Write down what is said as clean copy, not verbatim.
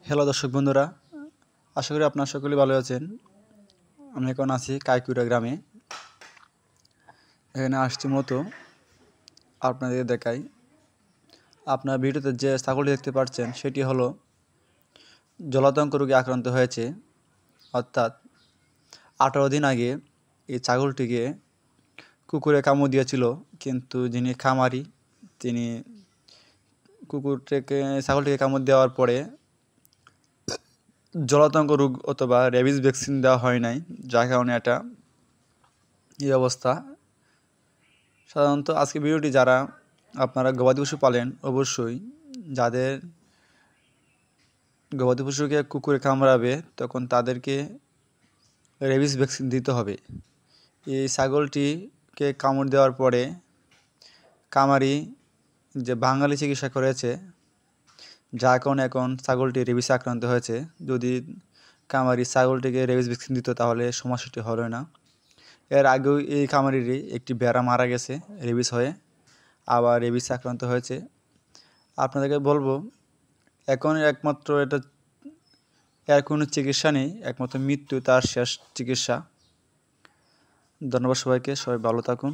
Hello দর্শক বন্ধুরা, আশা করি আপনারা সকলেই ভালো আছেন। আমি এখন আছি কাইকুড়া গ্রামে। এখানে আসছি মতো আপনাদের দেখাই। আপনার ভিডিওতে যে ছাগলটি দেখতে পাচ্ছেন সেটি হলো জলাতঙ্ক রোগে আক্রান্ত হয়েছে। অর্থাৎ 18 দিন আগে এই ছাগলটিকে কুকুরে কামড় দিয়েছিল, কিন্তু যিনি খামারি তিনি ছাগলটিকে কামড় দেওয়ার পরে জলাতঙ্ক রোগ অথবা রেবিস ভ্যাকসিন দেওয়া হয় নাই, যার কারণে এই অবস্থা। সাধারণত আজকে ভিডিওটি যারা আপনারা গবাদি পশু পালেন, অবশ্যই যাদের গবাদি পশুকে কুকুরে কামড়াবে তখন তাদেরকে রেবিস ভ্যাকসিন দিতে হবে। এই ছাগলটিকে কামড় দেওয়ার পরে কামারি যে বাঙালি চিকিৎসা করেছে, যার কারণে এখন ছাগলটি রেবিসে আক্রান্ত হয়েছে। যদি কামারি ছাগলটিকে রেবিস ভ্যাকসিন দিত তাহলে সমস্যাটি হলো না। এর আগেও এই খামারিরই একটি বেড়া মারা গেছে রেবিস হয়ে, আবার রেবিস আক্রান্ত হয়েছে। আপনাদেরকে বলবো এখন একমাত্র এর কোনো চিকিৎসা নেই, একমাত্র মৃত্যু তার শেষ চিকিৎসা। ধন্যবাদ সবাইকে, সবাই ভালো থাকুন।